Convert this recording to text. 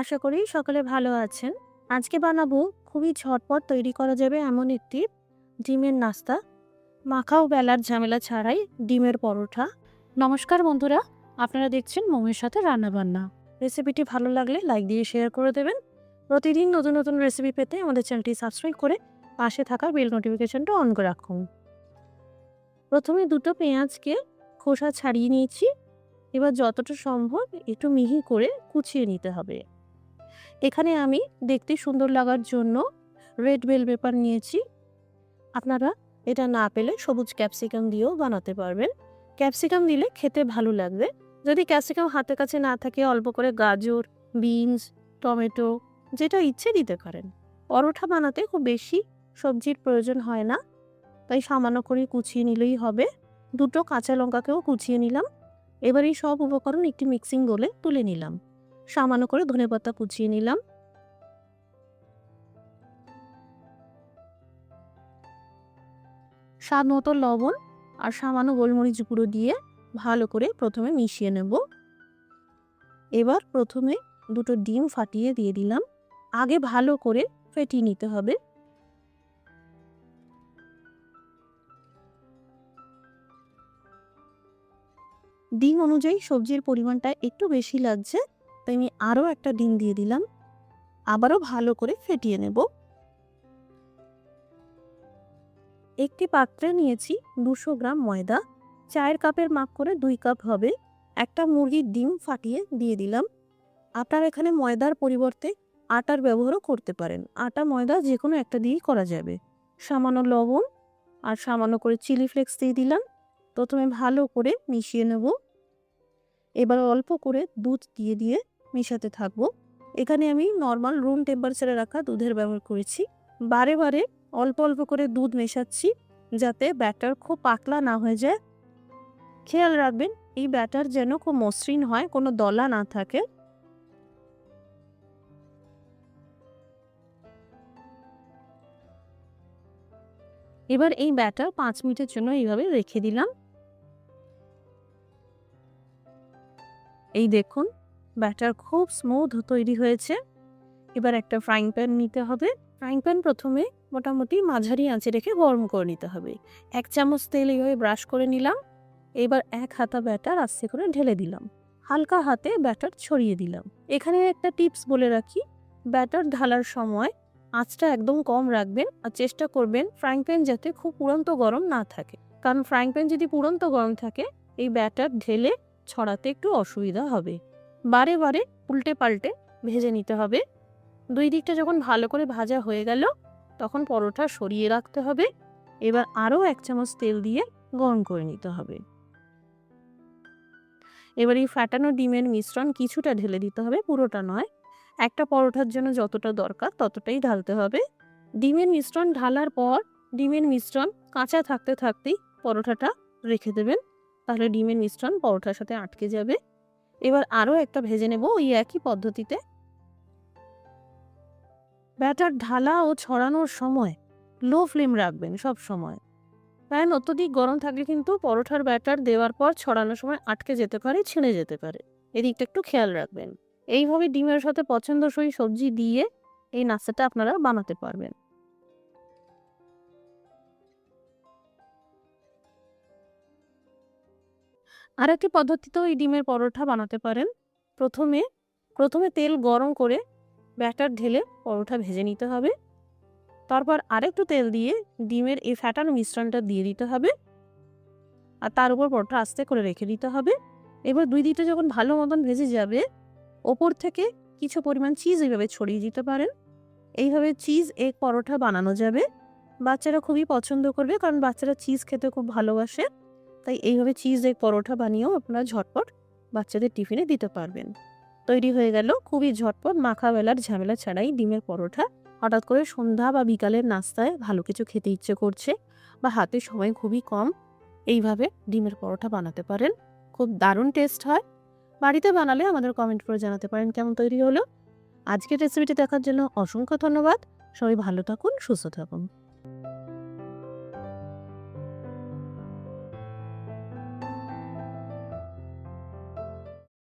আশা করি সকলে ভালো আছেন। আজকে বানাবো খুবই ঝটপট তৈরি করা যাবে এমন একটি ডিমের নাস্তা। মাখাও বেলার ঝামেলা ছাড়াই ডিমের পরোটা। নমস্কার বন্ধুরা, আপনারা দেখছেন মমের সাথে রান্নাবান্না। রেসিপিটি ভালো লাগলে লাইক দিয়ে শেয়ার করে দেবেন। প্রতিদিন নতুন নতুন রেসিপি পেতে আমাদের চ্যানেলটি সাবস্ক্রাইব করে পাশে থাকা বেল নোটিফিকেশনটা অন করে রাখুন। প্রথমে দুটো পেঁয়াজকে খোসা ছাড়িয়ে নিয়েছি। এবার যতটা সম্ভব একটু মিহি করে কুচিয়ে নিতে হবে। এখানে আমি দেখতে সুন্দর লাগার জন্য রেড বেল পেপার নিয়েছি। আপনারা এটা না পেলে সবুজ ক্যাপসিকাম দিয়েও বানাতে পারবেন। ক্যাপসিকাম দিলে খেতে ভালো লাগবে। যদি ক্যাপসিকাম হাতের কাছে না থাকে অল্প করে গাজর, বিনস, টমেটো যেটা ইচ্ছে দিতে পারেন। পরোটা বানাতে খুব বেশি সবজির প্রয়োজন হয় না, তাই সামান্য করে কুচিয়ে নিলেই হবে। দুটো কাঁচা লঙ্কাকেও কুচিয়ে নিলাম। এবার এই সব উপকরণ একটি মিক্সিং বোলে তুলে নিলাম। সামান্য করে ধনেপাতা কুচিয়ে নিলাম। স্বাদ মতো লবণ আর সামান্য গোলমরিচ গুঁড়ো দিয়ে ভালো করে প্রথমে মিশিয়ে নেব। এবার প্রথমে দুটো ডিম ফাটিয়ে দিয়ে দিলাম। আগে ভালো করে ফেটিয়ে নিতে হবে। ডিম অনুযায়ী সবজির পরিমাণটা একটু বেশি লাগছে, তাই আমি আরও একটা ডিম দিয়ে দিলাম। আবারও ভালো করে ফেটিয়ে নেব। একটি পাত্রে নিয়েছি 200 গ্রাম ময়দা। চায়ের কাপের মাপ করে 2 কাপ হবে। একটা মুরগির ডিম ফাটিয়ে দিয়ে দিলাম। আপনার এখানে ময়দার পরিবর্তে আটার ব্যবহারও করতে পারেন। আটা ময়দা যে কোনো একটা দিয়েই করা যাবে। সামান্য লবণ আর সামান্য করে চিলি ফ্লেক্স দিয়ে দিলাম। প্রথমে ভালো করে মিশিয়ে নেব। এবার অল্প করে দুধ দিয়ে দিয়ে মিশাতে থাকবো। এখানে আমি নর্মাল রুম টেম্পারেচারে রাখা দুধের ব্যবহার করেছি। বারে বারে অল্প অল্প করে দুধ মেশাচ্ছি, যাতে ব্যাটার খুব পাতলা না হয়ে যায়। খেয়াল রাখবেন এই ব্যাটার যেন খুব মসৃণ হয়, কোনো দলা না থাকে। এবার এই ব্যাটার 5 মিনিটের জন্য এইভাবে রেখে দিলাম। এই দেখুন ব্যাটার খুব স্মুথ তৈরি হয়েছে। এবার একটা ফ্রাইং প্যান নিতে হবে। ফ্রাইং প্যান প্রথমে মোটামুটি মাঝারি আঁচে রেখে গরম করে নিতে হবে। 1 চামচ তেল এইভাবে ব্রাশ করে নিলাম। এবার 1 হাতা ব্যাটার আস্তে করে ঢেলে দিলাম। হালকা হাতে ব্যাটার ছড়িয়ে দিলাম। এখানে একটা টিপস বলে রাখি, ব্যাটার ঢালার সময় আঁচটা একদম কম রাখবেন আর চেষ্টা করবেন ফ্রাইং প্যান যাতে খুব পুরন্ত গরম না থাকে, কারণ ফ্রাইং প্যান যদি পুরন্ত গরম থাকে এই ব্যাটার ঢেলে ছড়াতে একটু অসুবিধা হবে। বারে বারে উল্টে পাল্টে ভেজে নিতে হবে। 2 দিকটা যখন ভালো করে ভাজা হয়ে গেল তখন পরোটা সরিয়ে রাখতে হবে। এবার আরও 1 চামচ তেল দিয়ে গরম করে নিতে হবে। এবার এই ফাটানো ডিমের মিশ্রণ কিছুটা ঢেলে দিতে হবে, পুরোটা নয়। একটা পরোটার জন্য যতটা দরকার ততটাই ঢালতে হবে। ডিমের মিশ্রণ ঢালার পর ডিমের মিশ্রণ কাঁচা থাকতে থাকতেই পরোটাটা রেখে দেবেন, তাহলে ডিমের মিশ্রণ পরোটার সাথে আটকে যাবে। এবার আরও একটা ভেজে নেব ওই একই পদ্ধতিতে। ব্যাটার ঢালা ও ছড়ানোর সময় লো ফ্লেম রাখবেন সব সময়। প্যান অত্যধিক গরম থাকলে কিন্তু পরোটার ব্যাটার দেওয়ার পর ছড়ানোর সময় আটকে যেতে পারে, ছিঁড়ে যেতে পারে। এদিকটা একটু খেয়াল রাখবেন। এইভাবে ডিমের সাথে পছন্দসই সবজি দিয়ে এই নাস্তাটা আপনারা বানাতে পারবেন। আরেকটি পদ্ধতিতেও এই ডিমের পরোটা বানাতে পারেন। প্রথমে প্রথমে তেল গরম করে ব্যাটার ঢেলে পরোটা ভেজে নিতে হবে। তারপর আরেকটু তেল দিয়ে ডিমের এই ফ্যাটানো মিশ্রণটা দিয়ে দিতে হবে আর তার উপর পরোটা আস্তে করে রেখে দিতে হবে। এবার 2 দিকটা যখন ভালো মতন ভেজে যাবে ওপর থেকে কিছু পরিমাণ চিজ এইভাবে ছড়িয়ে দিতে পারেন। এইভাবে চিজ এগ পরোটা বানানো যাবে। বাচ্চারা খুবই পছন্দ করবে, কারণ বাচ্চারা চিজ খেতে খুব ভালোবাসে। তাই এইভাবে চিজ এগ পরোটা বানিয়েও আপনারা ঝটপট বাচ্চাদের টিফিনে দিতে পারবেন। তৈরি হয়ে গেল খুবই ঝটপট মাখা বেলার ঝামেলা ছাড়াই ডিমের পরোটা। হঠাৎ করে সন্ধ্যা বা বিকালের নাস্তায় ভালো কিছু খেতে ইচ্ছে করছে বা হাতে সময় খুবই কম, এইভাবে ডিমের পরোটা বানাতে পারেন। খুব দারুণ টেস্ট হয়। বাড়িতে বানালে আমাদের কমেন্ট করে জানাতে পারেন কেমন তৈরি হলো। আজকের রেসিপিটি দেখার জন্য অসংখ্য ধন্যবাদ। সবাই ভালো থাকুন, সুস্থ থাকুন।